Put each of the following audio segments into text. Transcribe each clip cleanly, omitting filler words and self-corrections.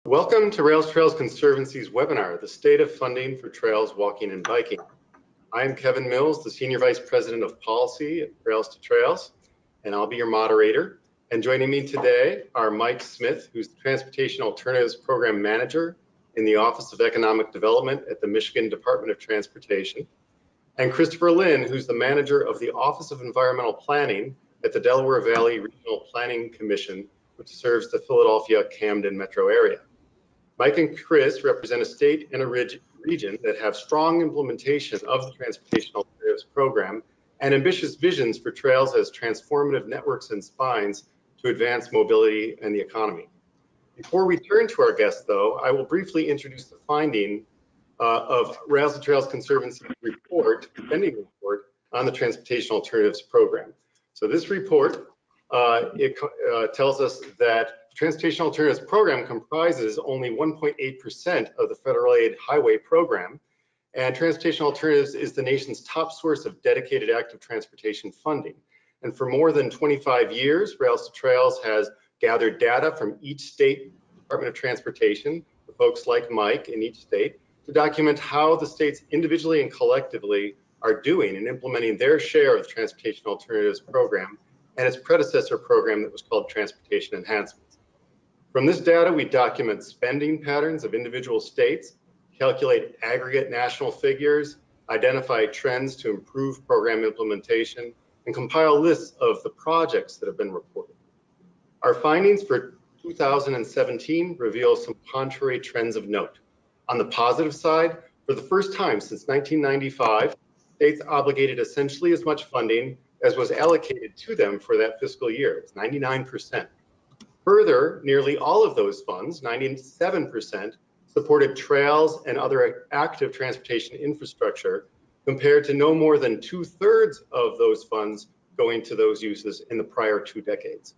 Welcome to Rails Trails Conservancy's webinar, The State of Funding for Trails, Walking, and Biking. I'm Kevin Mills, the Senior Vice President of Policy at Rails to Trails, and I'll be your moderator. And joining me today are Mike Smith, who's the Transportation Alternatives Program Manager in the Office of Economic Development at the Michigan Department of Transportation, and Christopher Lynn, who's the Manager of the Office of Environmental Planning at the Delaware Valley Regional Planning Commission, which serves the Philadelphia-Camden metro area. Mike and Chris represent a state and a region that have strong implementation of the Transportation Alternatives Program and ambitious visions for trails as transformative networks and spines to advance mobility and the economy. Before we turn to our guests, though, I will briefly introduce the finding of Rails to Trails Conservancy's report, spending report, on the Transportation Alternatives Program. So this report tells us that the Transportation Alternatives Program comprises only 1.8% of the federal aid highway program, and Transportation Alternatives is the nation's top source of dedicated active transportation funding. And for more than 25 years, Rails to Trails has gathered data from each state Department of Transportation, the folks like Mike in each state, to document how the states individually and collectively are doing in implementing their share of the Transportation Alternatives Program and its predecessor program that was called Transportation Enhancements. From this data, we document spending patterns of individual states, calculate aggregate national figures, identify trends to improve program implementation, and compile lists of the projects that have been reported. Our findings for 2017 reveal some contrary trends of note. On the positive side, for the first time since 1995, states obligated essentially as much funding as was allocated to them for that fiscal year. It's 99%. Further, nearly all of those funds, 97%, supported trails and other active transportation infrastructure, compared to no more than 2/3 of those funds going to those uses in the prior 2 decades.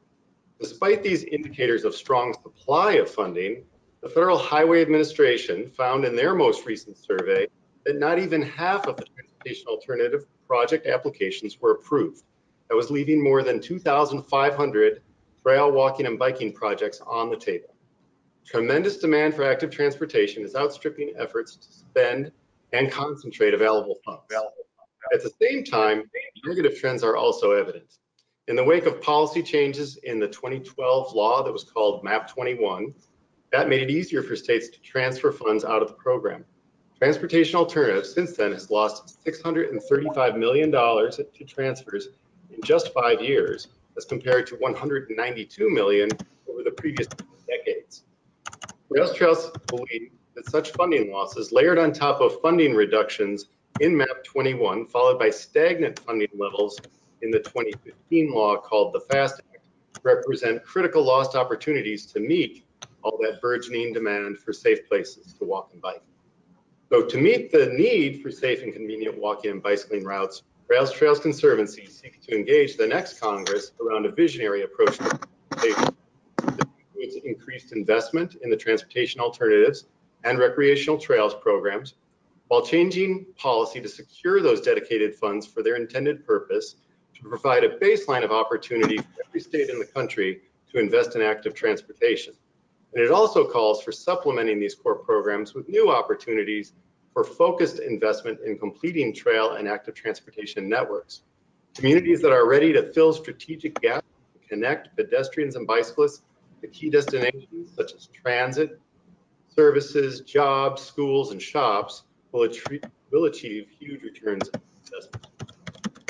Despite these indicators of strong supply of funding, the Federal Highway Administration found in their most recent survey that not even half of the transportation alternative project applications were approved. That was leaving more than 2,500 trail, walking, and biking projects on the table. Tremendous demand for active transportation is outstripping efforts to spend and concentrate available funds. At the same time, negative trends are also evident. In the wake of policy changes in the 2012 law that was called MAP 21, that made it easier for states to transfer funds out of the program. Transportation Alternatives since then has lost $635 million to transfers in just 5 years, as compared to $192 million over the previous 2 decades. Rails Trails believe that such funding losses, layered on top of funding reductions in MAP 21, followed by stagnant funding levels in the 2015 law called the FAST Act, represent critical lost opportunities to meet all that burgeoning demand for safe places to walk and bike. So to meet the need for safe and convenient walking and bicycling routes, Rails Trails Conservancy seeks to engage the next Congress around a visionary approach to transportation that includes increased investment in the transportation alternatives and recreational trails programs, while changing policy to secure those dedicated funds for their intended purpose, to provide a baseline of opportunity for every state in the country to invest in active transportation. And it also calls for supplementing these core programs with new opportunities for focused investment in completing trail and active transportation networks. Communities that are ready to fill strategic gaps to connect pedestrians and bicyclists to key destinations such as transit, services, jobs, schools, and shops will achieve huge returns on investment.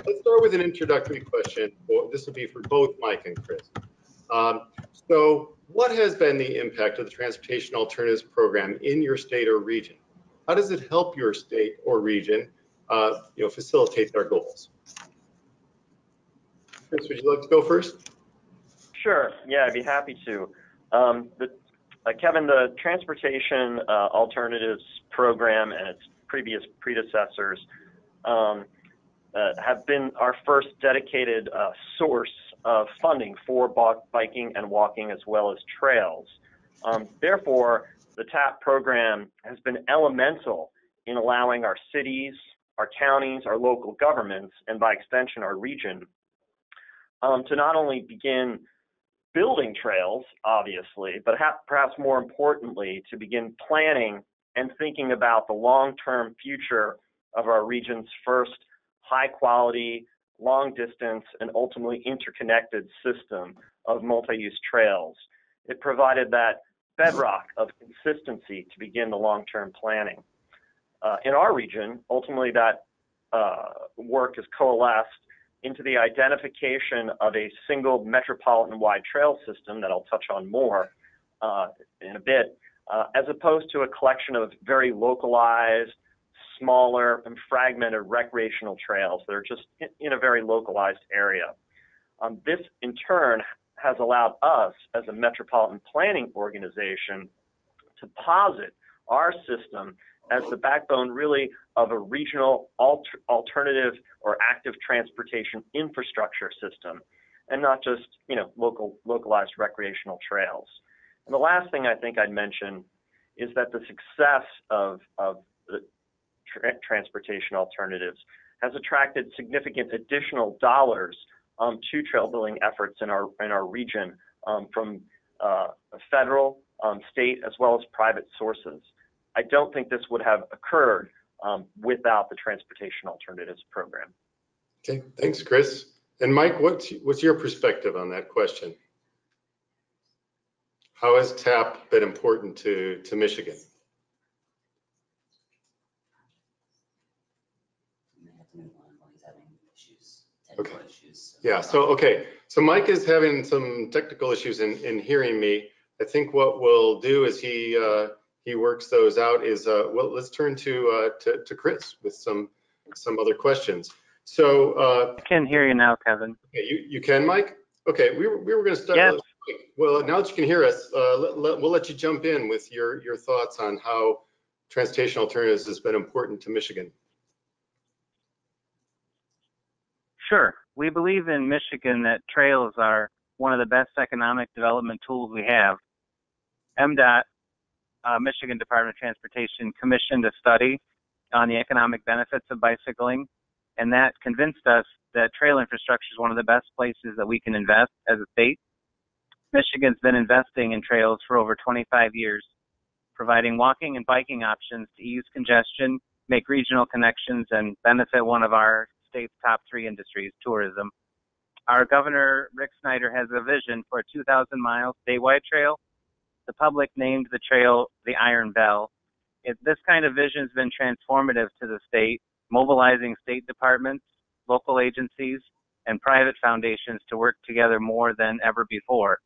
Let's start with an introductory question. This will be for both Mike and Chris. So what has been the impact of the Transportation Alternatives Program in your state or region? How does it help your state or region facilitate their goals? Chris, would you like to go first? Sure, yeah, I'd be happy to. Kevin, the Transportation Alternatives Program and its previous predecessors have been our first dedicated source of funding for biking and walking, as well as trails. Therefore, the TAP program has been elemental in allowing our cities, our counties, our local governments, and by extension our region, to not only begin building trails, obviously, but perhaps more importantly, to begin planning and thinking about the long-term future of our region's first high-quality, long-distance, and ultimately interconnected system of multi-use trails. It provided that bedrock of consistency to begin the long-term planning. In our region, ultimately that work has coalesced into the identification of a single metropolitan-wide trail system that I'll touch on more in a bit, as opposed to a collection of very localized, smaller, and fragmented recreational trails that are just in a very localized area. This, in turn, has allowed us, as a metropolitan planning organization, to posit our system as the backbone, really, of a regional alternative or active transportation infrastructure system, and not just, localized recreational trails. And the last thing I think I'd mention is that the success of the transportation alternatives has attracted significant additional dollars to trail building efforts in our region from federal, state, as well as private sources. I don't think this would have occurred without the Transportation Alternatives Program. Okay, thanks, Chris. And Mike, what's your perspective on that question? How has TAP been important to Michigan? Okay. Yeah, so Mike is having some technical issues in hearing me. I think what we'll do is he works those out is well, let's turn to Chris with some other questions. So I can hear you now, Kevin. Okay, you can, Mike? Okay, we were going to start. Yes. Well, now that you can hear us, we'll let you jump in with your thoughts on how transportation alternatives has been important to Michigan. Sure. We believe in Michigan that trails are one of the best economic development tools we have. MDOT, Michigan Department of Transportation, commissioned a study on the economic benefits of bicycling, and that convinced us that trail infrastructure is one of the best places that we can invest as a state. Michigan's been investing in trails for over 25 years, providing walking and biking options to ease congestion, make regional connections, and benefit one of our state's top 3 industries, tourism. Our Governor, Rick Snyder, has a vision for a 2,000-mile statewide trail. The public named the trail the Iron Bell. This kind of vision has been transformative to the state, mobilizing state departments, local agencies, and private foundations to work together more than ever before.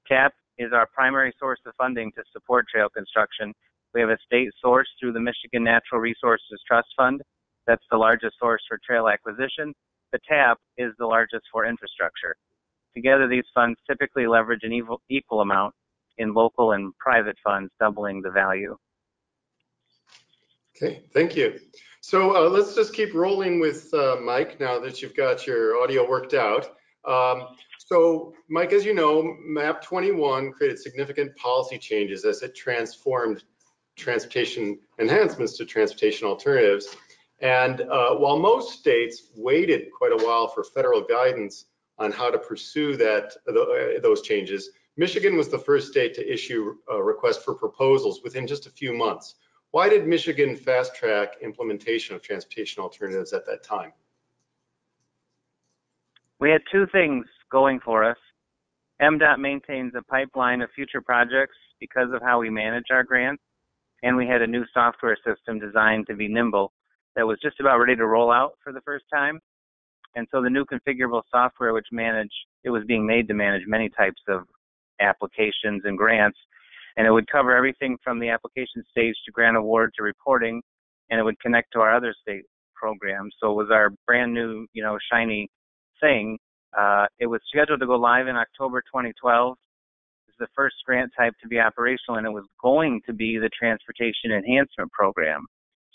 TAP is our primary source of funding to support trail construction. We have a state source through the Michigan Natural Resources Trust Fund. That's the largest source for trail acquisition. The TAP is the largest for infrastructure. Together, these funds typically leverage an equal amount in local and private funds, doubling the value. Okay, thank you. So let's just keep rolling with Mike now that you've got your audio worked out. So Mike, as you know, MAP 21 created significant policy changes as it transformed transportation enhancements to transportation alternatives. And while most states waited quite a while for federal guidance on how to pursue those changes, Michigan was the first state to issue a request for proposals within just a few months. Why did Michigan fast track implementation of transportation alternatives at that time? We had 2 things going for us. MDOT maintains a pipeline of future projects because of how we manage our grants, and we had a new software system designed to be nimble that was just about ready to roll out for the first time. And so the new configurable software, it was being made to manage many types of applications and grants, and it would cover everything from the application stage to grant award to reporting, and it would connect to our other state programs. So it was our brand new, shiny thing. It was scheduled to go live in October 2012. It was the first grant type to be operational, and it was going to be the Transportation Enhancement Program.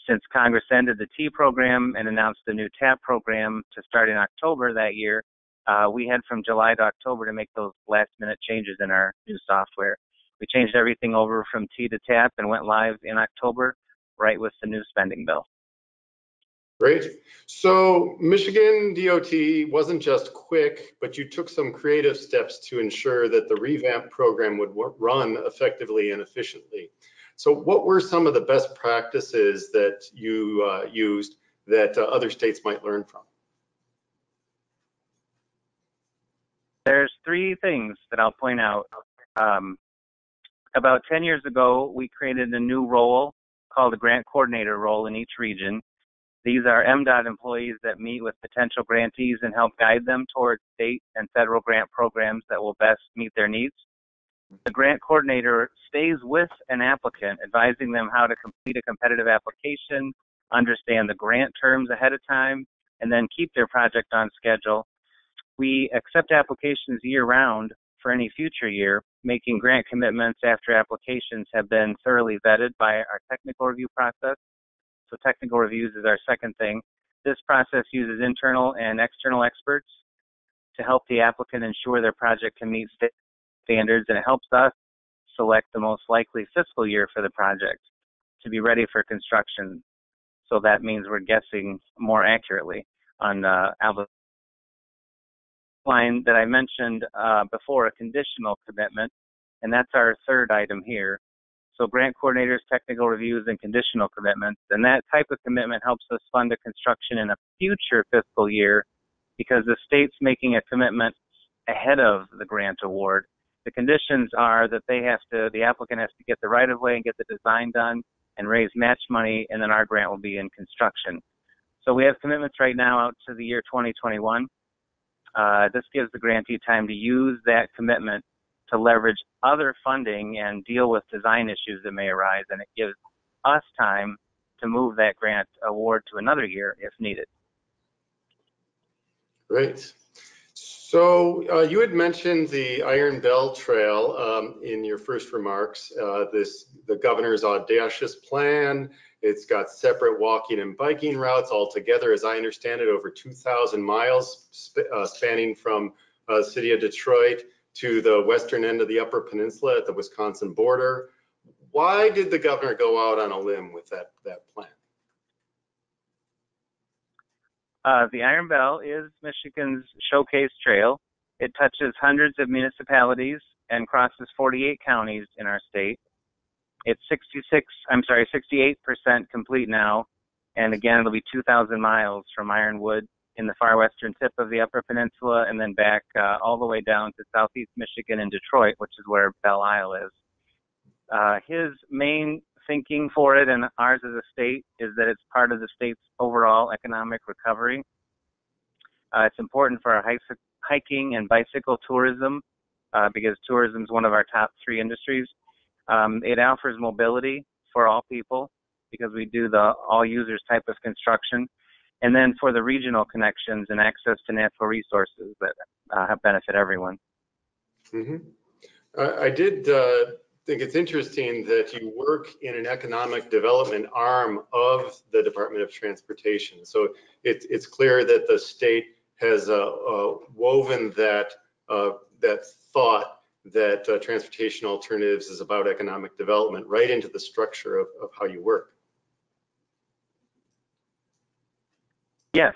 Since Congress ended the T program and announced the new TAP program to start in October that year, we had from July to October to make those last-minute changes in our new software. We changed everything over from T to TAP and went live in October, right with the new spending bill. Great. So Michigan DOT wasn't just quick, but you took some creative steps to ensure that the revamped program would run effectively and efficiently. So what were some of the best practices that you used that other states might learn from? There's three things that I'll point out. About 10 years ago, we created a new role called a grant coordinator role in each region. These are MDOT employees that meet with potential grantees and help guide them towards state and federal grant programs that will best meet their needs. The grant coordinator stays with an applicant, advising them how to complete a competitive application, understand the grant terms ahead of time, and then keep their project on schedule. We accept applications year-round for any future year, making grant commitments after applications have been thoroughly vetted by our technical review process. So technical reviews is our second thing. This process uses internal and external experts to help the applicant ensure their project can meet state standards, and it helps us select the most likely fiscal year for the project to be ready for construction. So that means we're guessing more accurately on line that I mentioned before, a conditional commitment, and that's our third item here. So grant coordinators, technical reviews, and conditional commitments. And that type of commitment helps us fund a construction in a future fiscal year because the state's making a commitment ahead of the grant award. The conditions are that the applicant has to get the right of way and get the design done and raise match money, and then our grant will be in construction. So we have commitments right now out to the year 2021. This gives the grantee time to use that commitment to leverage other funding and deal with design issues that may arise, and it gives us time to move that grant award to another year if needed. Great. So you had mentioned the Iron Bell Trail in your first remarks. The governor's audacious plan. It's got separate walking and biking routes altogether, as I understand it, over 2,000 miles spanning from the city of Detroit to the western end of the Upper Peninsula at the Wisconsin border. Why did the governor go out on a limb with that plan? The Iron Bell is Michigan's showcase trail. It touches hundreds of municipalities and crosses 48 counties in our state. It's 68% complete now, and again, it'll be 2,000 miles from Ironwood in the far western tip of the Upper Peninsula, and then back all the way down to southeast Michigan and Detroit, which is where Belle Isle is. His main thinking for it, and ours as a state, is that it's part of the state's overall economic recovery. It's important for our hiking and bicycle tourism because tourism is one of our top three industries. It offers mobility for all people because we do the all users type of construction. And then for the regional connections and access to natural resources that benefit everyone. Mm-hmm. I did think it's interesting that you work in an economic development arm of the Department of Transportation. So it's clear that the state has woven that thought that transportation alternatives is about economic development right into the structure of how you work. Yes,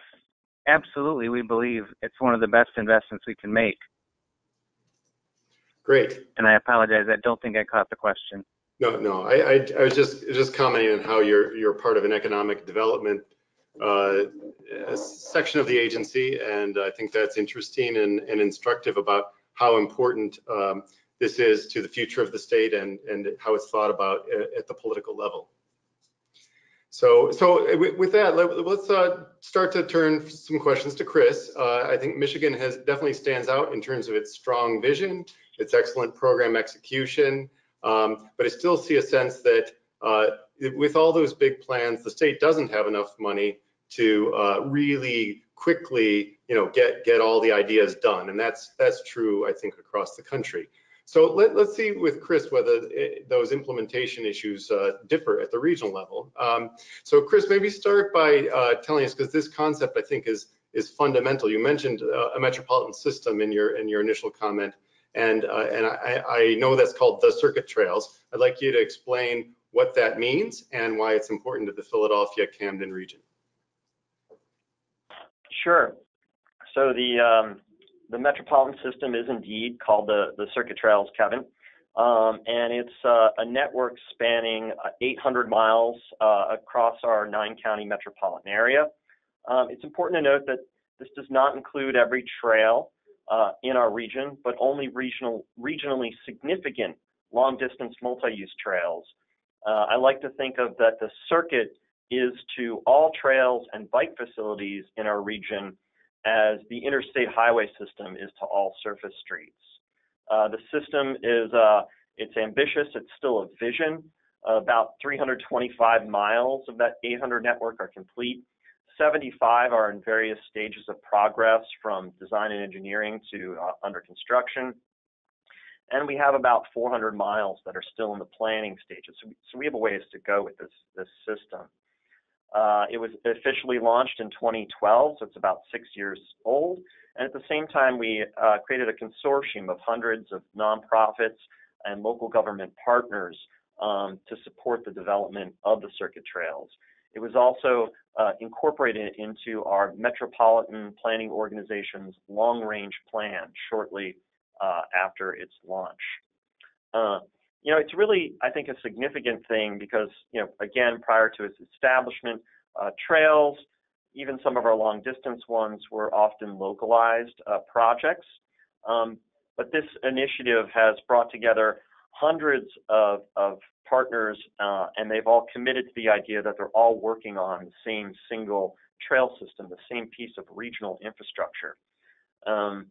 absolutely. We believe it's one of the best investments we can make. Great. And I apologize, I don't think I caught the question. No. I was just commenting on how you're part of an economic development section of the agency, and I think that's interesting and instructive about how important this is to the future of the state and how it's thought about at the political level. So with that, let's start to turn some questions to Chris. I think Michigan definitely stands out in terms of its strong vision, its excellent program execution, but I still see a sense that with all those big plans, the state doesn't have enough money to really quickly, get all the ideas done, and that's true, I think, across the country. So let's see with Chris whether those implementation issues differ at the regional level. So Chris, maybe start by telling us, because this concept I think is fundamental. You mentioned a metropolitan system in your initial comment, and I know that's called the circuit trails. I'd like you to explain what that means and why it's important to the Philadelphia-Camden region. Sure. So the metropolitan system is indeed called the Circuit Trails, Kevin, and it's a network spanning 800 miles across our 9-county metropolitan area. It's important to note that this does not include every trail in our region, but only regionally significant long-distance multi-use trails. I like to think of that the circuit is to all trails and bike facilities in our region as the interstate highway system is to all surface streets. The system is it's ambitious. It's still a vision. About 325 miles of that 800 network are complete. 75 are in various stages of progress, from design and engineering to under construction. And we have about 400 miles that are still in the planning stages. So we have a ways to go with this system. It was officially launched in 2012, so it's about 6 years old. And at the same time, we created a consortium of hundreds of nonprofits and local government partners to support the development of the circuit trails. It was also incorporated into our Metropolitan Planning Organization's long-range plan shortly after its launch. It's really, I think, a significant thing because, again, prior to its establishment, trails, even some of our long-distance ones, were often localized projects. But this initiative has brought together hundreds of partners, and they've all committed to the idea that they're all working on the same single trail system, the same piece of regional infrastructure. And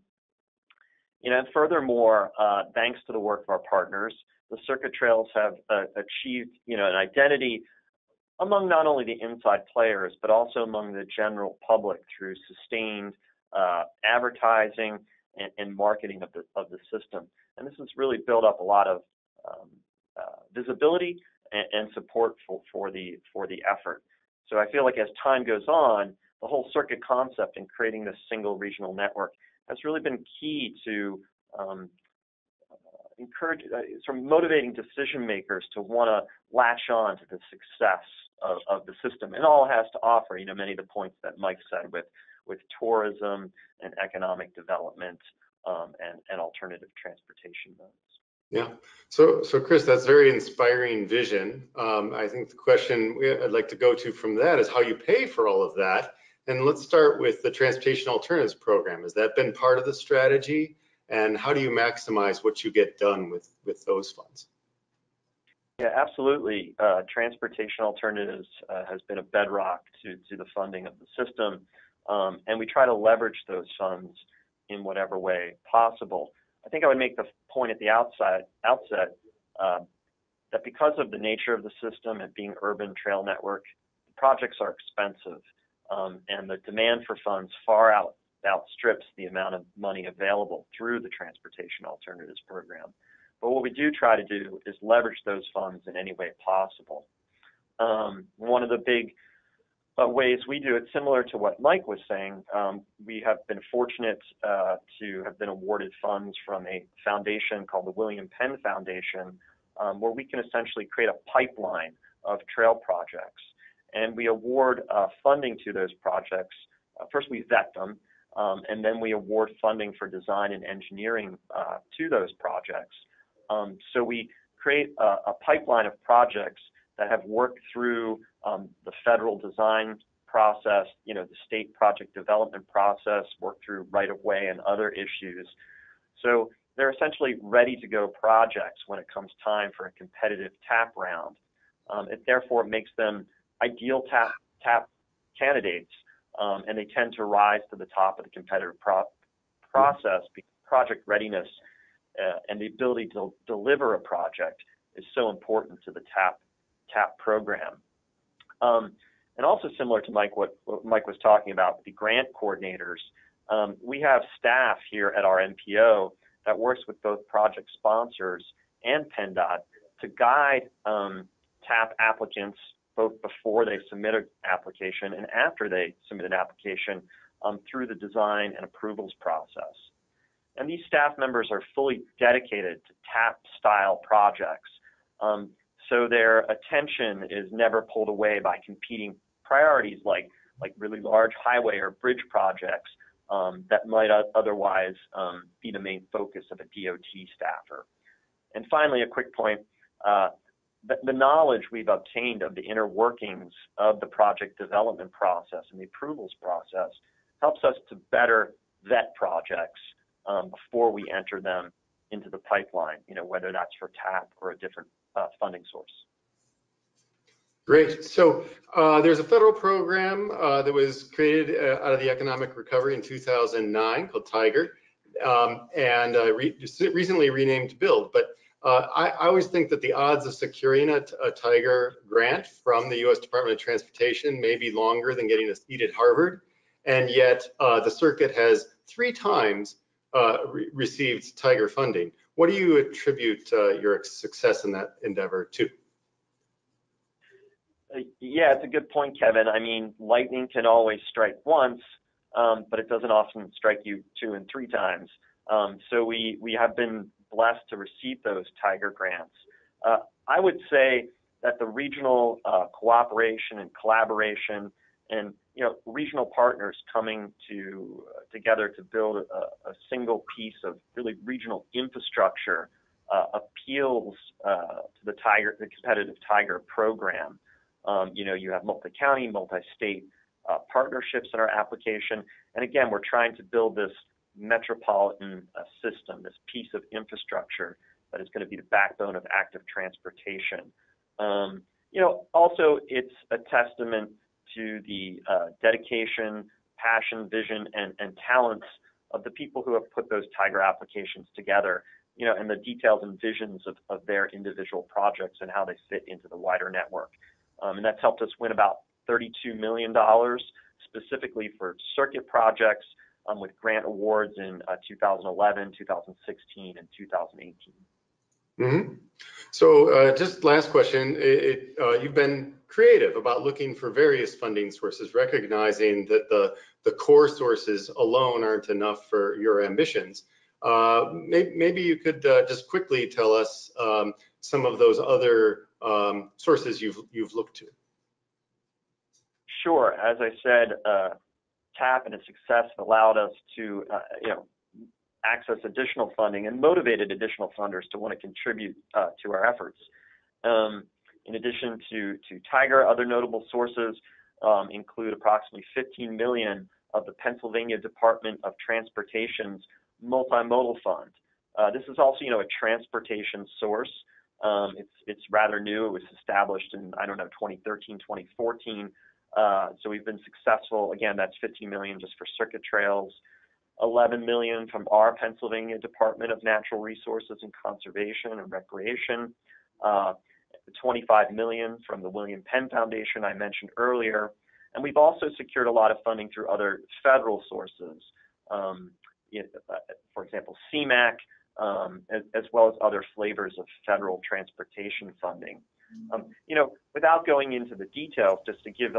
furthermore, thanks to the work of our partners, the circuit trails have achieved, an identity among not only the inside players, but also among the general public through sustained advertising and marketing of the system. And this has really built up a lot of visibility and support for the effort. So I feel like as time goes on, the whole circuit concept in creating this single regional network has really been key to encourage, sort of motivating decision makers to want to latch on to the success of the system and all it has to offer. Many of the points that Mike said with tourism and economic development and alternative transportation modes. Yeah. So Chris, that's very inspiring vision. I think the question I'd like to go to from that is how you pay for all of that. And let's start with the Transportation Alternatives Program. Has that been part of the strategy? And how do you maximize what you get done with those funds? Yeah, absolutely. Transportation Alternatives has been a bedrock to the funding of the system. And we try to leverage those funds in whatever way possible. I think I would make the point at the outset that because of the nature of the system and being urban trail network, the projects are expensive, and the demand for funds far outstrips the amount of money available through the Transportation Alternatives Program. But what we do try to do is leverage those funds in any way possible. One of the big ways we do it, similar to what Mike was saying, we have been fortunate to have been awarded funds from a foundation called the William Penn Foundation, where we can essentially create a pipeline of trail projects. And we award funding to those projects. First, we vet them, and then we award funding for design and engineering to those projects. So we create a pipeline of projects that have worked through the federal design process, the state project development process, worked through right-of-way and other issues. So they're essentially ready-to-go projects when it comes time for a competitive TAP round. It therefore makes them ideal TAP candidates, and they tend to rise to the top of the competitive process because project readiness and the ability to deliver a project is so important to the TAP program. And also similar to what Mike was talking about, the grant coordinators, we have staff here at our NPO that works with both project sponsors and PennDOT to guide TAP applicants both before they submit an application and after they submit an application through the design and approvals process. And these staff members are fully dedicated to TAP-style projects. So their attention is never pulled away by competing priorities like like really large highway or bridge projects that might otherwise be the main focus of a DOT staffer. And finally, a quick point, the knowledge we've obtained of the inner workings of the project development process and the approvals process helps us to better vet projects before we enter them into the pipeline, whether that's for TAP or a different funding source. Great. So there's a federal program that was created out of the economic recovery in 2009 called TIGER, and recently renamed BUILD. But I always think that the odds of securing a TIGER grant from the U.S. Department of Transportation may be longer than getting a seat at Harvard, and yet the circuit has 3 times received TIGER funding. What do you attribute your success in that endeavor to? Yeah, it's a good point, Kevin. I mean, lightning can always strike once, but it doesn't often strike you 2 and 3 times. So we have been blessed to receive those TIGER grants. I would say that the regional cooperation and collaboration and regional partners coming together to build a single piece of really regional infrastructure appeals to the competitive TIGER program. You have multi-county, multi-state partnerships in our application. And again, we're trying to build this metropolitan system, this piece of infrastructure that is going to be the backbone of active transportation. Also, it's a testament to the dedication, passion, vision, and talents of the people who have put those TIGER applications together, and the details and visions of their individual projects and how they fit into the wider network. And that's helped us win about $32 million specifically for circuit projects with grant awards in 2011, 2016, and 2018. Mm-hmm. So just last question, you've been creative about looking for various funding sources, recognizing that the core sources alone aren't enough for your ambitions. Maybe you could just quickly tell us some of those other sources you've looked to. Sure. As I said, TAP and its success allowed us to access additional funding and motivated additional funders to want to contribute to our efforts. In addition to TIGER, other notable sources include approximately $15 million of the Pennsylvania Department of Transportation's Multimodal Fund. This is also, a transportation source. It's rather new. It was established in, 2013, 2014. So we've been successful. Again, that's $15 million just for circuit trails, $11 million from our Pennsylvania Department of Natural Resources and Conservation and Recreation, $25 million from the William Penn Foundation I mentioned earlier. And we've also secured a lot of funding through other federal sources, for example, CMAQ, as well as other flavors of federal transportation funding. Without going into the details, just to give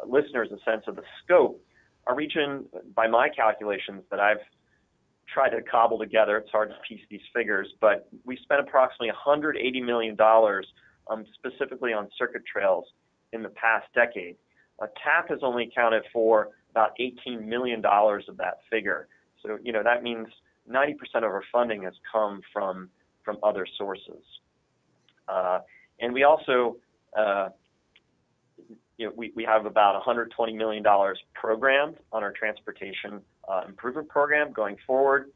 listeners a sense of the scope, our region, by my calculations that I've tried to cobble together, it's hard to piece these figures, but we spent approximately $180 million specifically on circuit trails in the past decade. TAP has only accounted for about $18 million of that figure. So, that means 90% of our funding has come from other sources. And we also, we have about $120 million programmed on our transportation improvement program going forward.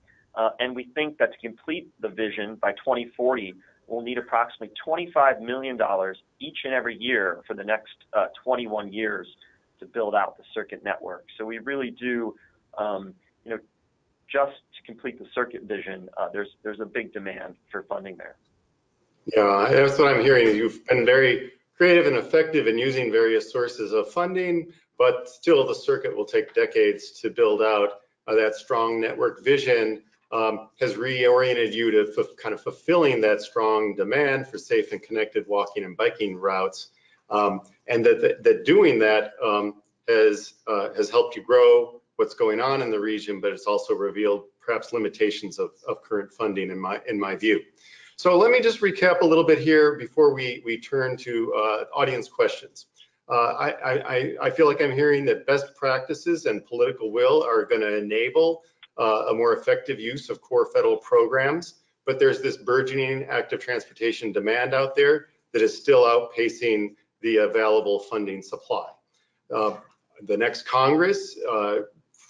And we think that to complete the vision by 2040, we'll need approximately $25 million each and every year for the next 21 years to build out the circuit network. So we really do, just to complete the circuit vision, there's a big demand for funding there. Yeah, that's what I'm hearing. You've been very creative and effective in using various sources of funding, but still the circuit will take decades to build out. That strong network vision has reoriented you to kind of fulfilling that strong demand for safe and connected walking and biking routes, and that doing that has helped you grow what's going on in the region, but it's also revealed perhaps limitations of current funding in my view. So let me just recap a little bit here before we turn to audience questions. I feel like I'm hearing that best practices and political will are going to enable a more effective use of core federal programs, but there's this burgeoning active transportation demand out there that is still outpacing the available funding supply. The next Congress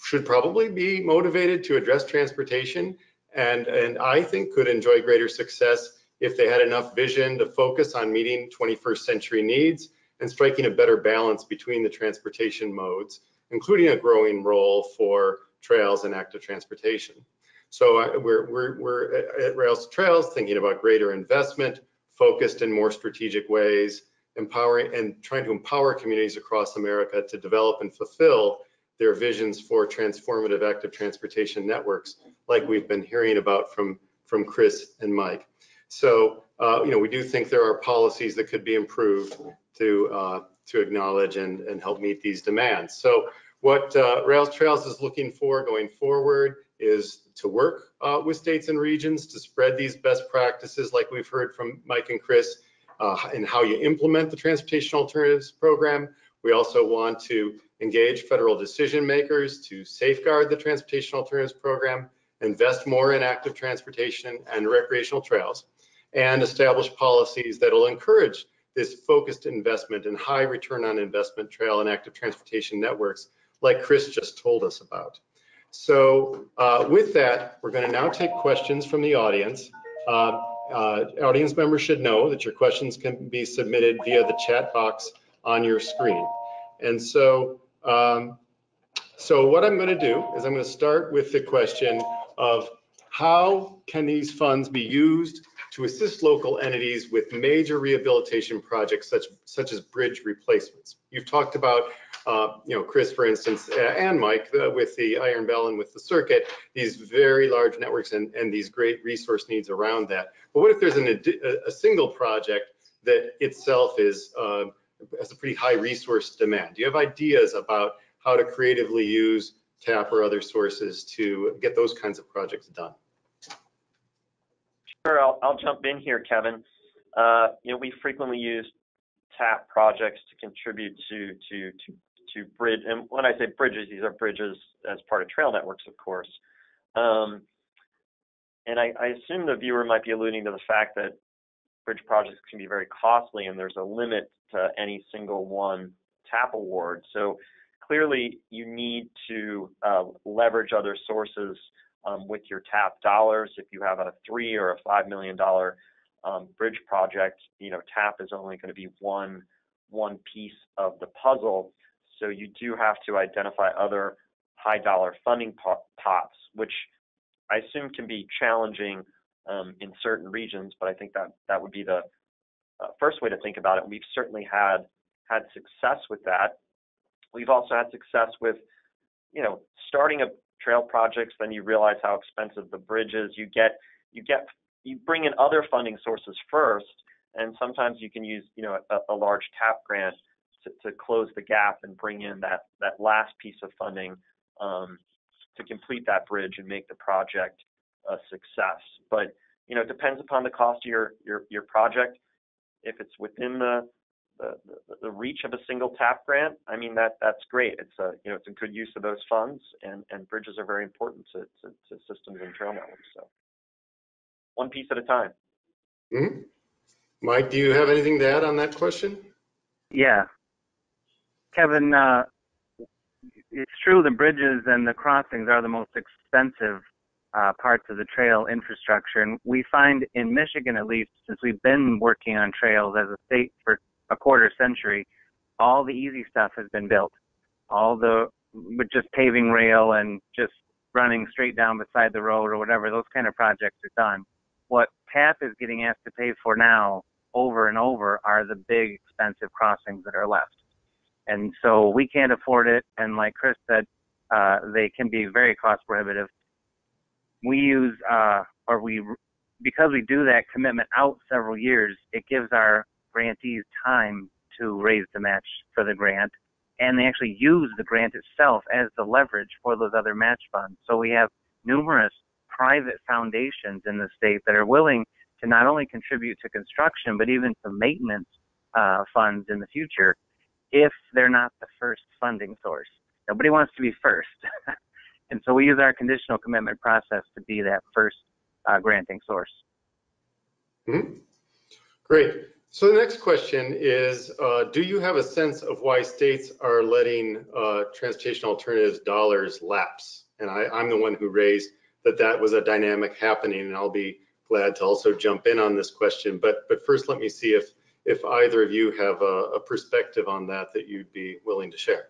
should probably be motivated to address transportation, and I think could enjoy greater success if they had enough vision to focus on meeting 21st century needs and striking a better balance between the transportation modes, including a growing role for trails and active transportation. So we're at Rails to Trails thinking about greater investment, focused in more strategic ways, empowering and trying to empower communities across America to develop and fulfill their visions for transformative active transportation networks, like we've been hearing about from Chris and Mike. So, we do think there are policies that could be improved to acknowledge and help meet these demands. So what Rails Trails is looking for going forward is to work with states and regions to spread these best practices, like we've heard from Mike and Chris, and how you implement the Transportation Alternatives Program. We also want to engage federal decision makers to safeguard the Transportation Alternatives Program, invest more in active transportation and recreational trails, and establish policies that will encourage this focused investment in high return on investment trail and active transportation networks, like Chris just told us about. So with that, we're going to now take questions from the audience. Audience members should know that your questions can be submitted via the chat box on your screen. And so, what I'm going to do is I'm going to start with the question of how can these funds be used to assist local entities with major rehabilitation projects such as bridge replacements. You've talked about, Chris, for instance, and Mike, with the Iron Bell and with the circuit, these very large networks and these great resource needs around that. But what if there's a single project that itself has a pretty high resource demand? Do you have ideas about how to creatively use TAP or other sources to get those kinds of projects done? Sure, I'll jump in here, Kevin. We frequently use TAP projects to contribute to bridge, and when I say bridges, these are bridges as part of trail networks, of course. And I assume the viewer might be alluding to the fact that bridge projects can be very costly, and there's a limit to any single one TAP award. So clearly, you need to leverage other sources with your TAP dollars. If you have a $3 or a $5 million bridge project, TAP is only going to be one piece of the puzzle. So you do have to identify other high dollar funding pots, which I assume can be challenging in certain regions, but I think that would be the first way to think about it. We've certainly had success with that. We've also had success with, starting up trail projects, then you realize how expensive the bridge is. You bring in other funding sources first, and sometimes you can use, a large TAP grant to close the gap and bring in that last piece of funding to complete that bridge and make the project a success. But it depends upon the cost of your project. If it's within the reach of a single TAP grant, I mean that's great. It's a good use of those funds, and bridges are very important to systems and trail networks. So one piece at a time. Mm-hmm. Mike, do you have anything to add on that question? Yeah, Kevin, it's true the bridges and the crossings are the most expensive parts of the trail infrastructure, and we find in Michigan, at least, since we've been working on trails as a state for a quarter century, all the easy stuff has been built. With just paving rail and just running straight down beside the road or whatever, those kind of projects are done. What TAP is getting asked to pay for now, over and over, are the big expensive crossings that are left. And so we can't afford it, and like Chris said, they can be very cost prohibitive. We use, because we do that commitment out several years, it gives our grantees time to raise the match for the grant, and they actually use the grant itself as the leverage for those other match funds. So we have numerous private foundations in the state that are willing to not only contribute to construction, but even to maintenance funds in the future. if they're not the first funding source. Nobody wants to be first. And so we use our conditional commitment process to be that first granting source. Mm-hmm. Great. So the next question is, do you have a sense of why states are letting transportation alternatives dollars lapse? And I'm the one who raised that was a dynamic happening, and I'll be glad to also jump in on this question. But first, let me see if either of you have a perspective on that you'd be willing to share.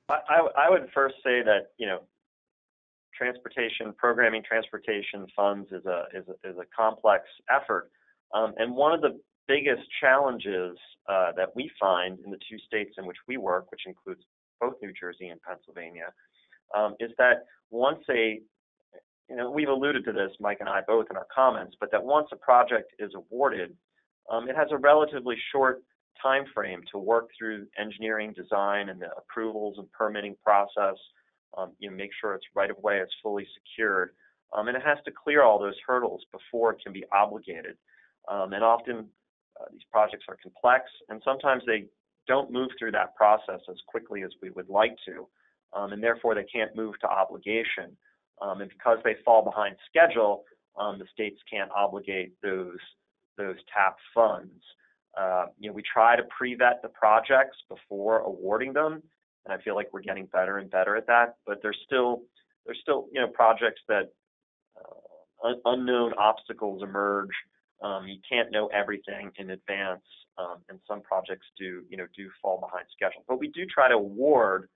I would first say that, you know, programming transportation funds is a complex effort, and one of the biggest challenges that we find in the two states in which we work, which includes both New Jersey and Pennsylvania, is that once we've alluded to this, Mike and I both, in our comments, but that once a project is awarded, it has a relatively short time frame to work through engineering, design, and the approvals and permitting process. Make sure its right of way is fully secured, and it has to clear all those hurdles before it can be obligated. And often these projects are complex, and sometimes they don't move through that process as quickly as we would like to, and therefore they can't move to obligation. And because they fall behind schedule, the states can't obligate those TAP funds. We try to pre-vet the projects before awarding them, and I feel like we're getting better and better at that. But there's still projects that unknown obstacles emerge. You can't know everything in advance, and some projects do fall behind schedule. But we do try to award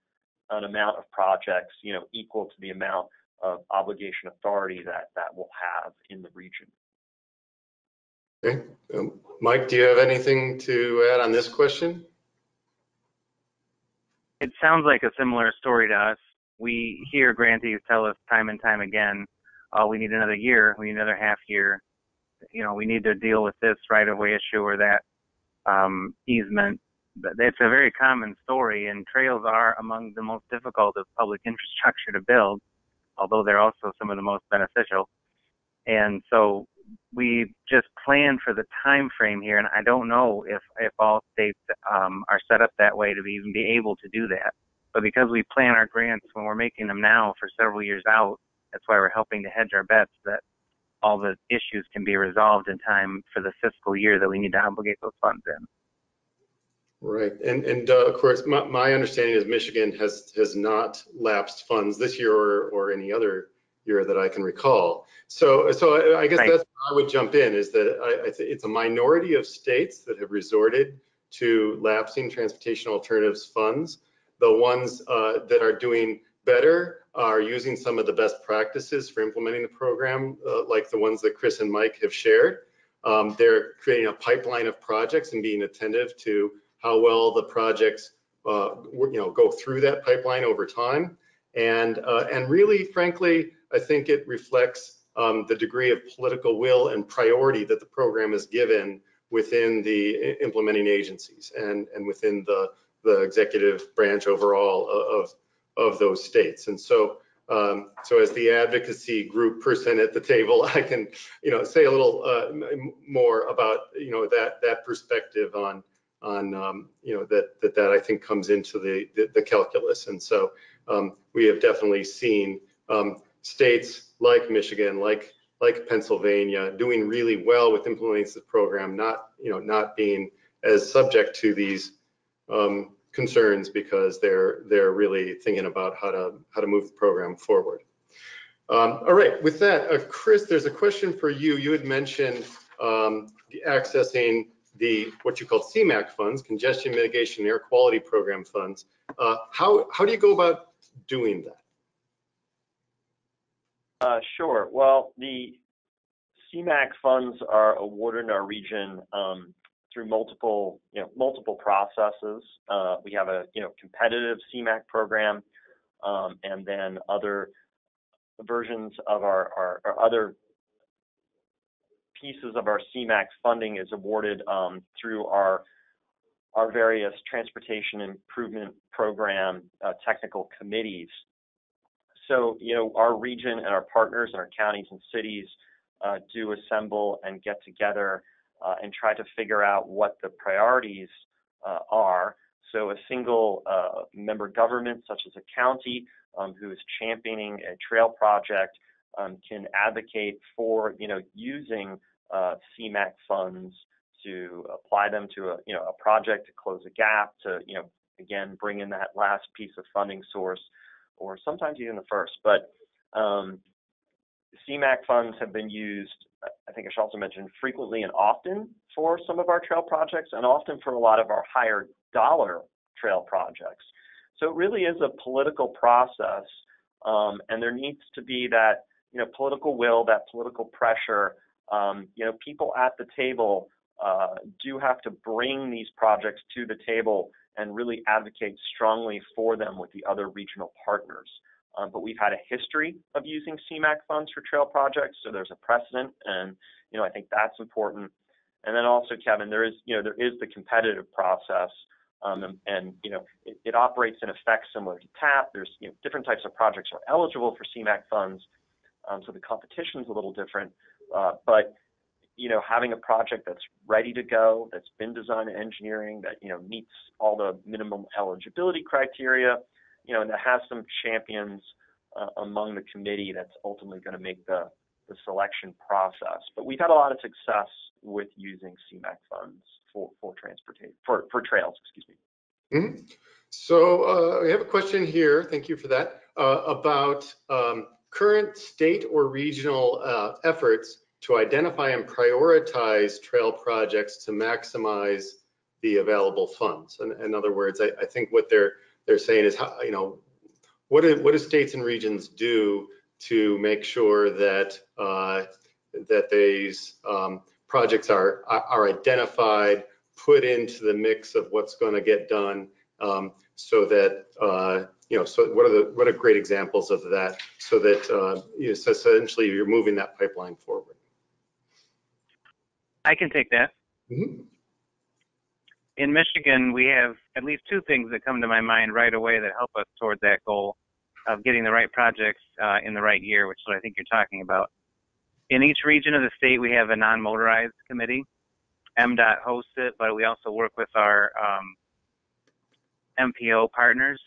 an amount of projects, equal to the amount of obligation authority that we'll have in the region. Okay. Mike, do you have anything to add on this question? It sounds like a similar story to us. We hear grantees tell us time and time again, oh, we need another year, we need another half year. We need to deal with this right-of-way issue or that easement. It's a very common story, and trails are among the most difficult of public infrastructure to build, although they're also some of the most beneficial. And so we just plan for the time frame here, and I don't know if all states are set up that way to even be able to do that. But because we plan our grants when we're making them now for several years out, that's why we're helping to hedge our bets that all the issues can be resolved in time for the fiscal year that we need to obligate those funds in. Right, and of course, my understanding is Michigan has not lapsed funds this year or any other year that I can recall. So I guess right. That's where I would jump in, is that it's a minority of states that have resorted to lapsing transportation alternatives funds. The ones that are doing better are using some of the best practices for implementing the program, like the ones that Chris and Mike have shared. They're creating a pipeline of projects and being attentive to how well the projects go through that pipeline over time. And really, frankly, I think it reflects the degree of political will and priority that the program is given within the implementing agencies and within the executive branch overall of those states. And so as the advocacy group person at the table, I can say a little more about that perspective on that I think comes into the calculus. And so we have definitely seen states like Michigan, like Pennsylvania, doing really well with implementing this program, not being as subject to these concerns because they're really thinking about how to move the program forward. All right, with that, Chris, there's a question for you. You had mentioned accessing what you call CMAQ funds, Congestion Mitigation and Air Quality Program funds. How do you go about doing that? Sure. Well, the CMAQ funds are awarded in our region through multiple processes. We have a competitive CMAQ program, and then other versions of our other pieces of our CMAQ funding is awarded through our various transportation improvement program technical committees. So, our region and our partners and our counties and cities do assemble and get together and try to figure out what the priorities are. So a single member government, such as a county, who is championing a trail project, can advocate for, using CMAQ funds to apply them to a project to close a gap, to, again, bring in that last piece of funding source, or sometimes even the first. But CMAQ funds have been used, I think I should also mention, frequently and often for some of our trail projects, and often for a lot of our higher dollar trail projects. So it really is a political process, and there needs to be that, political will, that political pressure. People at the table do have to bring these projects to the table and really advocate strongly for them with the other regional partners. But we've had a history of using CMAQ funds for trail projects, so there's a precedent, and I think that's important. And then also, Kevin, there is the competitive process, and it operates in effect similar to TAP. There's different types of projects are eligible for CMAQ funds, so the competition's a little different. But having a project that's ready to go, that's been designed and engineering, that meets all the minimum eligibility criteria, and that has some champions among the committee, that's ultimately going to make the selection process. But we've had a lot of success with using CMAQ funds for transportation, for trails, excuse me. Mm-hmm. So we have a question here, thank you for that, about current state or regional efforts to identify and prioritize trail projects to maximize the available funds. In other words, I think what they're saying is, how, what do states and regions do to make sure that that these projects are identified, put into the mix of what's going to get done, so that so what are great examples of that, so that so essentially you're moving that pipeline forward. I can take that. Mm-hmm. In Michigan, we have at least two things that come to my mind right away that help us toward that goal of getting the right projects in the right year, which is what I think you're talking about. In each region of the state, we have a non-motorized committee. MDOT hosts it, but we also work with our MPO partners,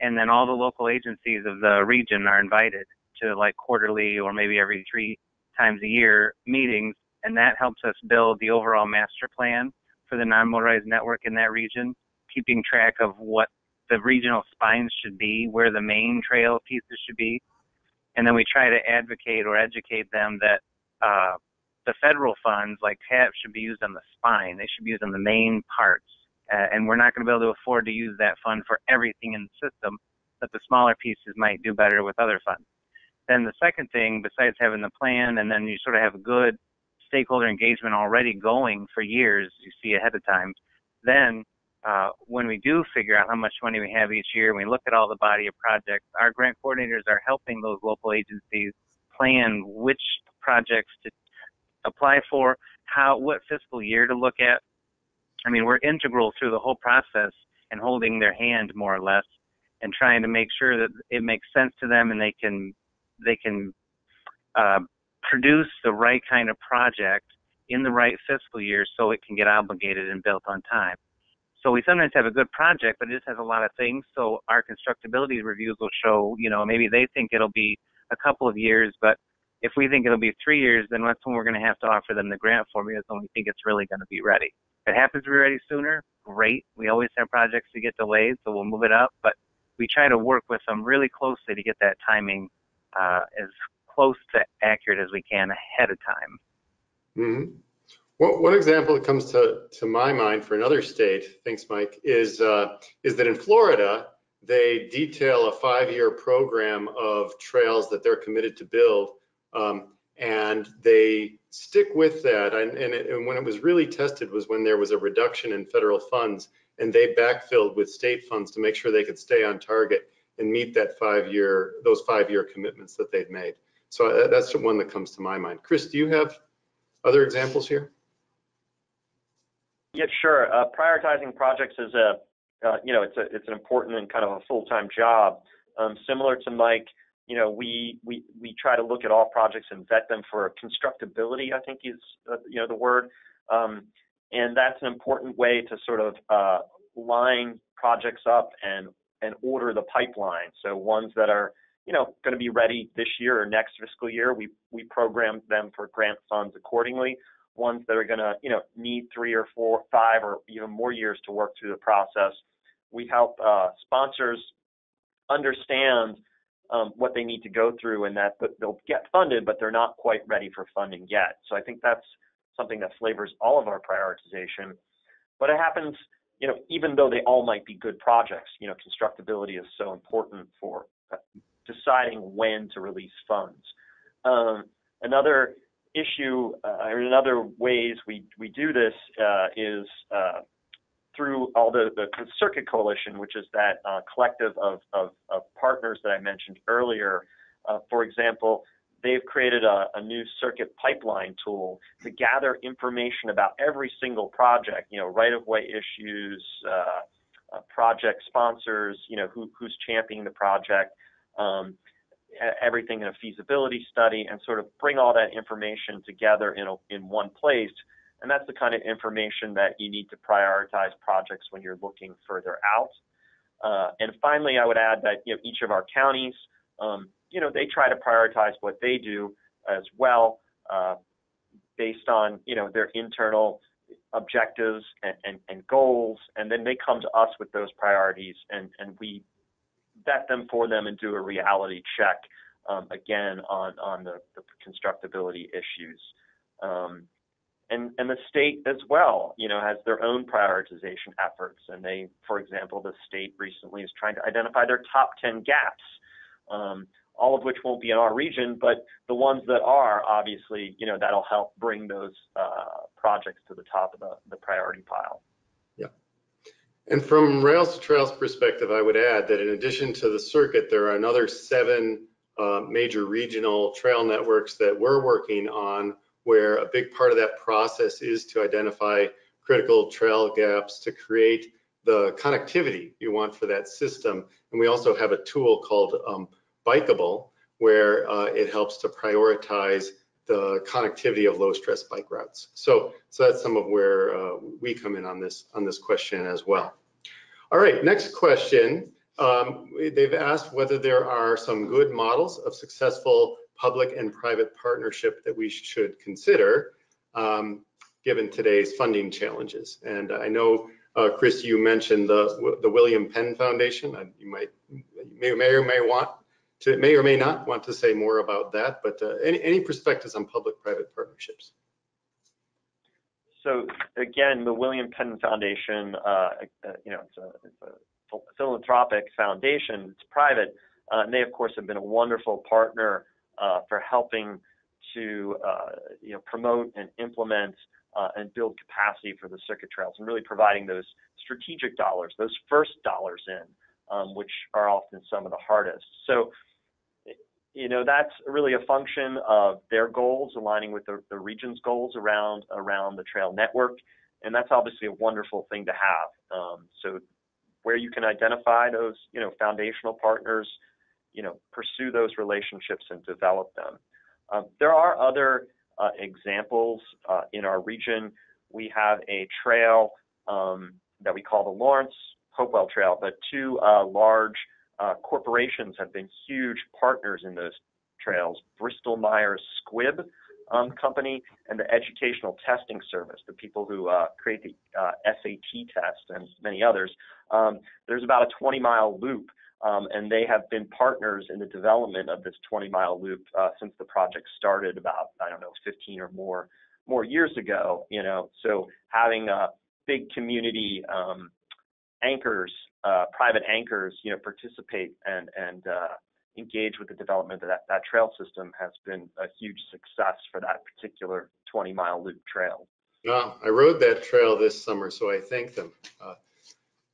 and then all the local agencies of the region are invited to like quarterly or maybe every 3 times a year meetings, and that helps us build the overall master plan for the non-motorized network in that region, keeping track of what the regional spines should be, where the main trail pieces should be, and then we try to advocate or educate them that the federal funds like TAP should be used on the spine. They should be used on the main parts, and we're not going to be able to afford to use that fund for everything in the system, but the smaller pieces might do better with other funds. Then the second thing, besides having the plan, and then you sort of have a good stakeholder engagement already going for years, you see ahead of time, then when we do figure out how much money we have each year, and we look at all the body of projects, our grant coordinators are helping those local agencies plan which projects to apply for, what fiscal year to look at. I mean, we're integral through the whole process and holding their hand more or less, and trying to make sure that it makes sense to them, and they can produce the right kind of project in the right fiscal year so it can get obligated and built on time. So we sometimes have a good project, but it just has a lot of things. So our constructability reviews will show, maybe they think it'll be a couple of years, but if we think it'll be 3 years, then that's when we're going to have to offer them the grant formula when we think it's really going to be ready. If it happens to be ready sooner, great. We always have projects that get delayed, so we'll move it up, but we try to work with them really closely to get that timing as close to accurate as we can ahead of time. Mm-hmm. Well, one example that comes to my mind for another state, thanks Mike, is that in Florida, they detail a 5-year program of trails that they're committed to build, and they stick with that. And when it was really tested was when there was a reduction in federal funds, and they backfilled with state funds to make sure they could stay on target and meet that those 5-year commitments that they've made. So that's the one that comes to my mind. Chris, do you have other examples here? Yeah, sure. Prioritizing projects is it's an important and kind of a full-time job. Similar to Mike, we try to look at all projects and vet them for constructability, I think is the word. And that's an important way to sort of line projects up and order the pipeline. So ones that are, going to be ready this year or next fiscal year, we program them for grant funds accordingly. Ones that are going to, need 3 or 4, 5, or even more years to work through the process, we help sponsors understand what they need to go through, and that they'll get funded, but they're not quite ready for funding yet. So I think that's something that flavors all of our prioritization. But it happens, even though they all might be good projects, constructability is so important for deciding when to release funds. Another issue, or in other ways we do this is through all the Circuit Coalition, which is that collective of partners that I mentioned earlier. For example, they've created a new circuit pipeline tool to gather information about every single project, right-of-way issues, project sponsors, who's championing the project, everything in a feasibility study, and sort of bring all that information together in one place. And that's the kind of information that you need to prioritize projects when you're looking further out. And finally, I would add that each of our counties, they try to prioritize what they do as well, based on their internal objectives and goals, and then they come to us with those priorities, and we vet them for them and do a reality check again on the constructability issues. And the state as well, has their own prioritization efforts. And they, for example, the state recently is trying to identify their top 10 gaps, all of which won't be in our region, but the ones that are, obviously, that'll help bring those projects to the top of the priority pile. Yeah. And from Rails to Trails perspective, I would add that in addition to the circuit, there are another 7 major regional trail networks that we're working on, where a big part of that process is to identify critical trail gaps to create the connectivity you want for that system. And we also have a tool called Bikeable, where it helps to prioritize the connectivity of low stress bike routes. So that's some of where we come in on this question as well. All right, next question. They've asked whether there are some good models of successful public and private partnership that we should consider, given today's funding challenges. And I know, Chris, you mentioned the William Penn Foundation. You may or may not want to say more about that, but any perspectives on public-private partnerships? So again, the William Penn Foundation, it's a philanthropic foundation. It's private, and they, of course, have been a wonderful partner for helping to promote and implement and build capacity for the circuit trails, and really providing those strategic dollars, those first dollars in, which are often some of the hardest. So, that's really a function of their goals aligning with the region's goals around the trail network, and that's obviously a wonderful thing to have. So where you can identify those, foundational partners, pursue those relationships and develop them. There are other examples in our region. We have a trail that we call the Lawrence Hopewell Trail, but 2 large corporations have been huge partners in those trails: Bristol Myers Squibb company and the Educational Testing Service, the people who create the SAT test and many others. There's about a 20-mile loop, and they have been partners in the development of this 20-mile loop since the project started about, 15 or more years ago. So having big community anchors, private anchors, participate and engage with the development of that trail system has been a huge success for that particular 20-mile loop trail. Yeah, I rode that trail this summer, so I thank them.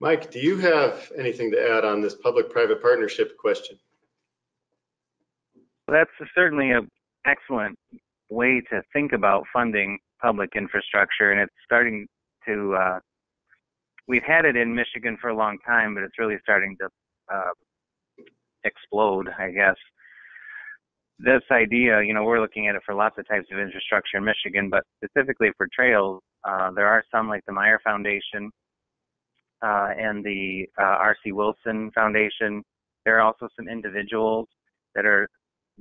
Mike, do you have anything to add on this public-private partnership question? That's certainly an excellent way to think about funding public infrastructure, and it's starting to we've had it in Michigan for a long time, but it's really starting to explode, I guess. This idea, we're looking at it for lots of types of infrastructure in Michigan, but specifically for trails, There are some like the Meyer Foundation and the R.C. Wilson Foundation. There are also some individuals that are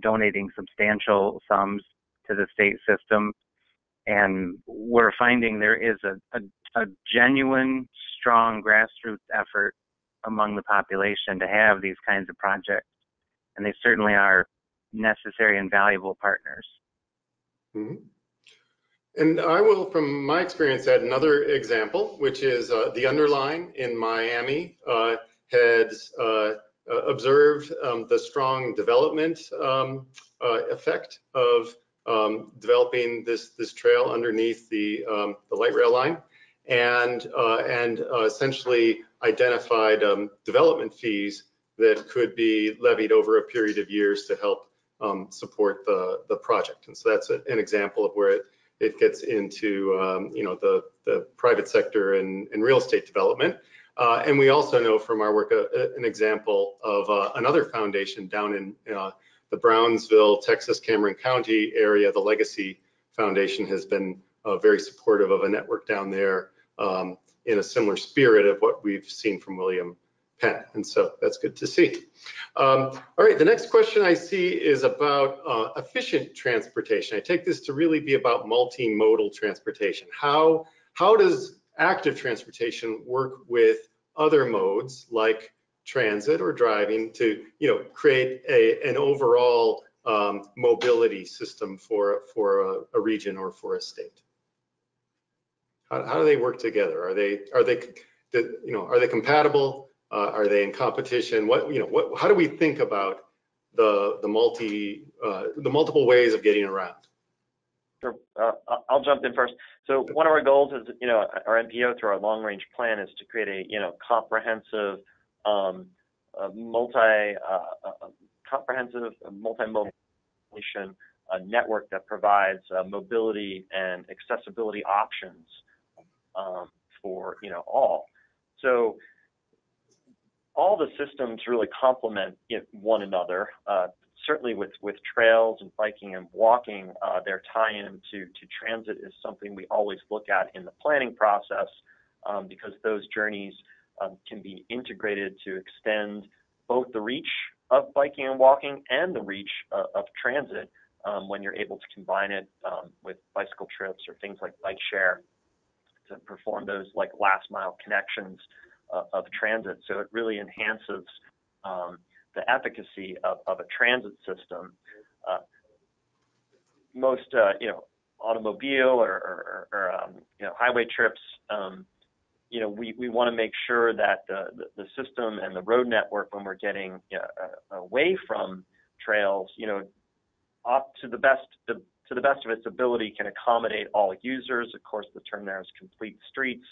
donating substantial sums to the state system. And we're finding there is a genuine, strong grassroots effort among the population to have these kinds of projects. And they certainly are necessary and valuable partners. Mm-hmm. And I will, from my experience, add another example, which is the Underline in Miami had observed the strong development effect of developing this trail underneath the light rail line, and essentially identified development fees that could be levied over a period of years to help support the project. And so that's an example of where it gets into the private sector and real estate development. And we also know from our work an example of another foundation down in the Brownsville, Texas, Cameron County area. The Legacy Foundation has been very supportive of a network down there in a similar spirit of what we've seen from William Penn. And so that's good to see. All right, the next question I see is about efficient transportation. I take this to really be about multimodal transportation. How does active transportation work with other modes like transit or driving to create an overall mobility system for a region or for a state? How do they work together? Are they compatible? Are they in competition? How do we think about the multiple ways of getting around? Sure. I'll jump in first. So one of our goals is, our MPO through our long-range plan is to create a, comprehensive, multimodal network that provides mobility and accessibility options for, all. So all the systems really complement one another. Certainly with trails and biking and walking, their tie-in to transit is something we always look at in the planning process because those journeys can be integrated to extend both the reach of biking and walking and the reach of transit when you're able to combine it with bicycle trips or things like bike share to perform those like last mile connections of transit. So it really enhances the efficacy of a transit system. Most automobile or highway trips, we want to make sure that the system and the road network, when we're getting away from trails, up to the best of its ability, can accommodate all users. Of course, the term there is complete streets,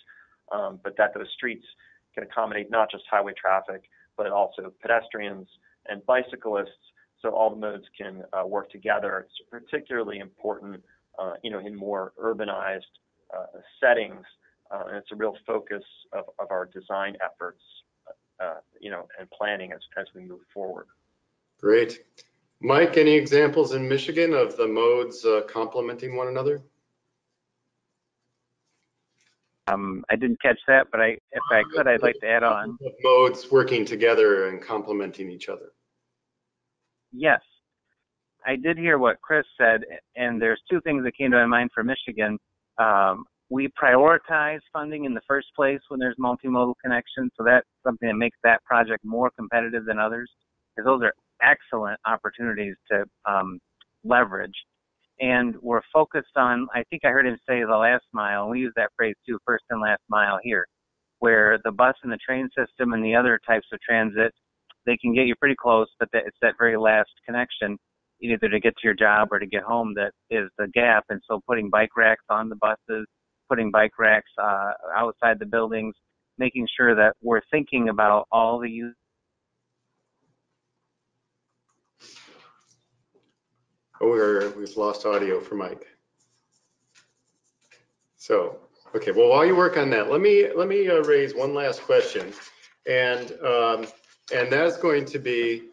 but that those streets can accommodate not just highway traffic, but also pedestrians and bicyclists, so all the modes can work together. It's particularly important, in more urbanized settings, and it's a real focus of our design efforts, and planning as we move forward. Great. Mike, any examples in Michigan of the modes complementing one another? I didn't catch that, but if I could, I'd like to add on. Modes working together and complementing each other. Yes, I did hear what Chris said, and there's two things that came to my mind for Michigan. We prioritize funding in the first place when there's multimodal connections, so that's something that makes that project more competitive than others, because those are excellent opportunities to leverage. And we're focused on, I think I heard him say the last mile, and we use that phrase too, first and last mile here, where the bus and the train system and the other types of transit, they can get you pretty close, but it's that very last connection, either to get to your job or to get home, that is the gap. And so putting bike racks on the buses, putting bike racks outside the buildings, making sure that we're thinking about all the use. We've lost audio for Mike. So, okay, well, while you work on that, let me raise one last question, and that's going to be,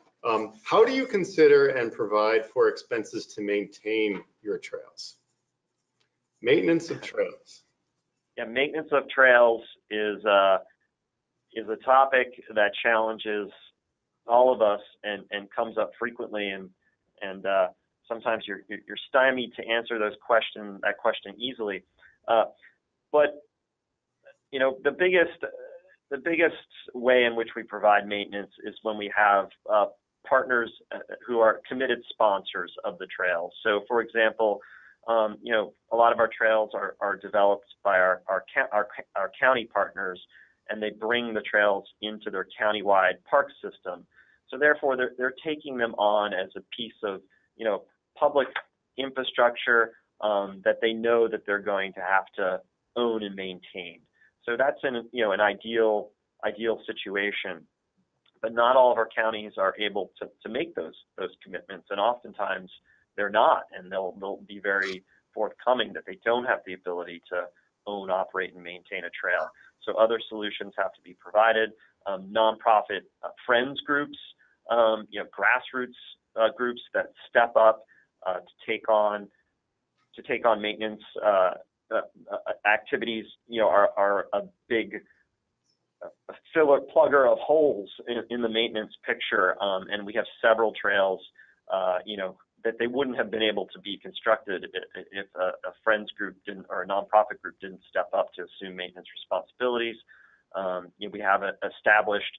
how do you consider and provide for expenses to maintain your trails? Maintenance of trails. Yeah, maintenance of trails is a topic that challenges all of us and comes up frequently, and sometimes you're stymied to answer that question easily. But the biggest way in which we provide maintenance is when we have partners who are committed sponsors of the trails. So, for example, a lot of our trails are developed by our county partners, and they bring the trails into their countywide park system. So therefore, they're taking them on as a piece of public infrastructure that they know that they're going to have to own and maintain. So that's an ideal situation. But not all of our counties are able to make those commitments, and oftentimes they're not, and they'll be very forthcoming that they don't have the ability to own, operate, and maintain a trail. So other solutions have to be provided. Nonprofit friends groups, grassroots groups that step up to take on maintenance activities, are a big plugger of holes in the maintenance picture, and we have several trails, that they wouldn't have been able to be constructed if a friends group didn't, or a nonprofit group didn't step up to assume maintenance responsibilities. We have established,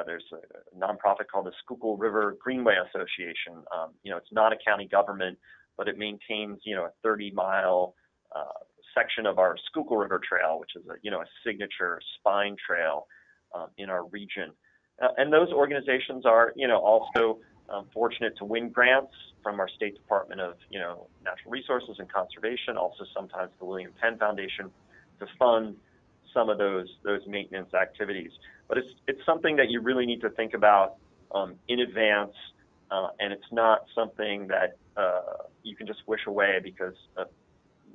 there's a nonprofit called the Schuylkill River Greenway Association. It's not a county government, but it maintains, a 30-mile section of our Schuylkill River Trail, which is a signature spine trail in our region. And those organizations are, also fortunate to win grants from our State Department of, Natural Resources and Conservation, also sometimes the William Penn Foundation, to fund some of those maintenance activities. But it's something that you really need to think about in advance, and it's not something that you can just wish away, because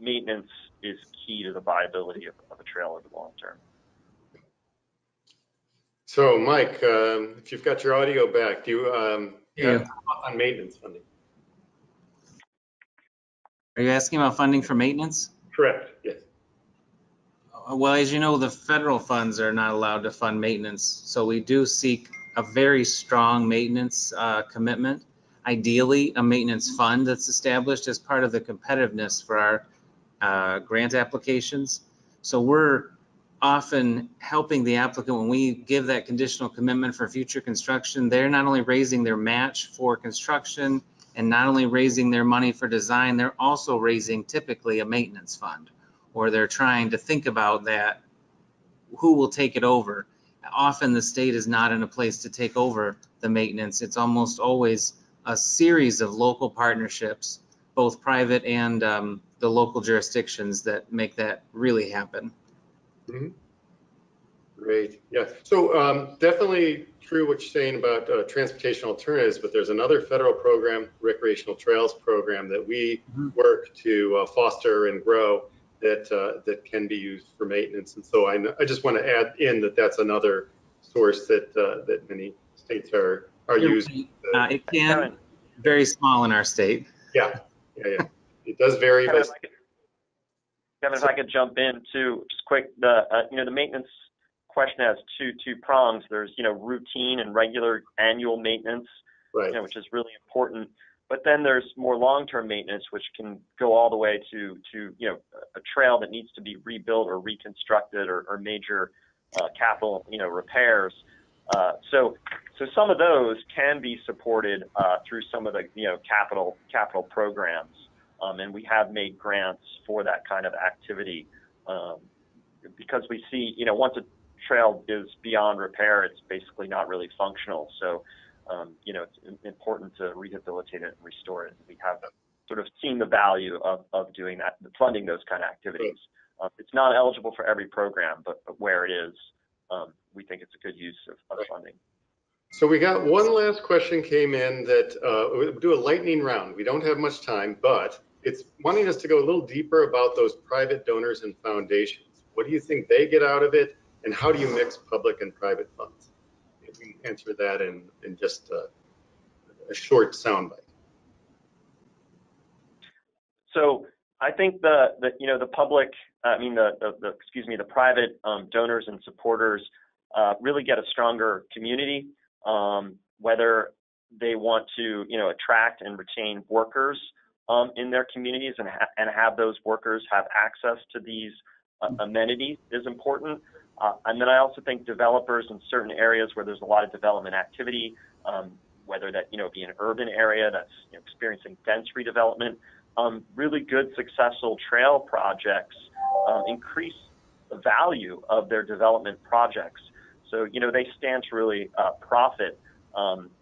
maintenance is key to the viability of a trail over the long term. So, Mike, if you've got your audio back, do you have on maintenance funding? Are you asking about funding for maintenance? Correct, yes. Well, as you know, the federal funds are not allowed to fund maintenance. So we do seek a very strong maintenance commitment. Ideally, a maintenance fund that's established as part of the competitiveness for our grant applications. So we're often helping the applicant when we give that conditional commitment for future construction. They're not only raising their match for construction and not only raising their money for design, they're also raising typically a maintenance fund, or they're trying to think about that, who will take it over. Often the state is not in a place to take over the maintenance. It's almost always a series of local partnerships, both private and the local jurisdictions, that make that really happen. Mm-hmm. Great. Yeah. So definitely true what you're saying about transportation alternatives, but there's another federal program, Recreational Trails Program, that we work to foster and grow that can be used for maintenance. And so I just want to add in that that's another source that many states are using. It can very small in our state. Yeah. It does vary. Kevin, if I could jump in too, just quick. The maintenance question has two prongs. There's routine and regular annual maintenance, right, which is really important. But then there's more long-term maintenance, which can go all the way to a trail that needs to be rebuilt or reconstructed, or major capital repairs. So some of those can be supported through some of the capital programs. And we have made grants for that kind of activity, because we see, once a trail is beyond repair, it's basically not really functional. So, it's important to rehabilitate it and restore it. We have sort of seen the value of doing that, funding those kind of activities. It's not eligible for every program, but where it is, we think it's a good use of funding. So we got one last question came in that we'll do a lightning round. We don't have much time, but it's wanting us to go a little deeper about those private donors and foundations. What do you think they get out of it, and how do you mix public and private funds? If we can answer that in just a short soundbite. So I think the public, the private donors and supporters really get a stronger community, whether they want to, attract and retain workers in their communities and have those workers have access to these amenities is important. And then I also think developers in certain areas where there's a lot of development activity, whether that be an urban area that's experiencing dense redevelopment, really good successful trail projects increase the value of their development projects. So they stand to really profit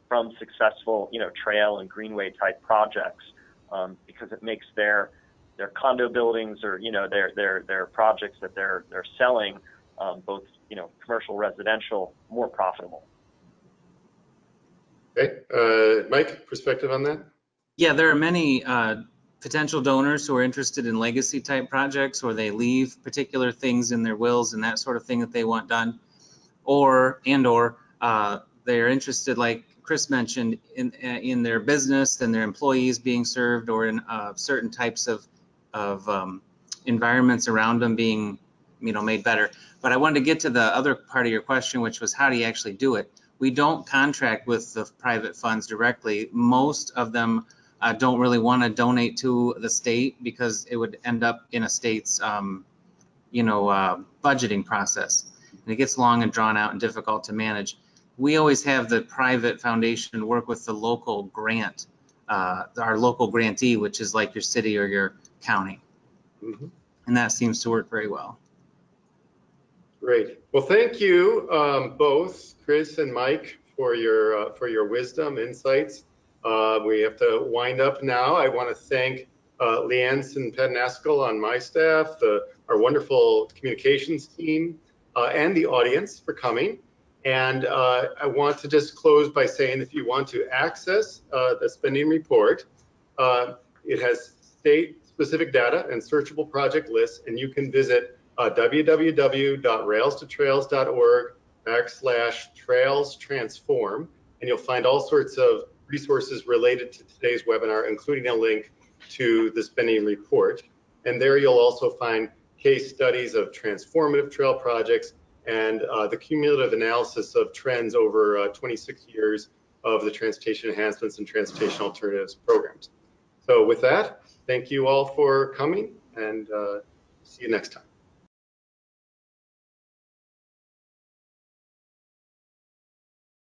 from successful trail and greenway type projects because it makes their condo buildings or their projects that they're selling both commercial, residential, more profitable. Okay, Mike, perspective on that? Yeah, there are many potential donors who are interested in legacy type projects, where they leave particular things in their wills and that sort of thing that they want done, or they're interested, like Chris mentioned, in their business and their employees being served, or in certain types of environments around them being made better. But I wanted to get to the other part of your question, which was how do you actually do it? We don't contract with the private funds directly. Most of them don't really want to donate to the state because it would end up in a state's budgeting process, and it gets long and drawn out and difficult to manage. We always have the private foundation work with the local grant, our local grantee, which is like your city or your county. Mm-hmm. And that seems to work very well. Great. Well, thank you both, Chris and Mike, for your wisdom, insights. We have to wind up now. I want to thank Leanne and Penn on my staff, our wonderful communications team, and the audience for coming. And I want to just close by saying, if you want to access the spending report, it has state-specific data and searchable project lists, and you can visit www.railstotrails.org/trails transform, and you'll find all sorts of resources related to today's webinar, including a link to the spending report. And there you'll also find case studies of transformative trail projects and the cumulative analysis of trends over 26 years of the Transportation Enhancements and Transportation Alternatives programs. So with that, thank you all for coming, and see you next time.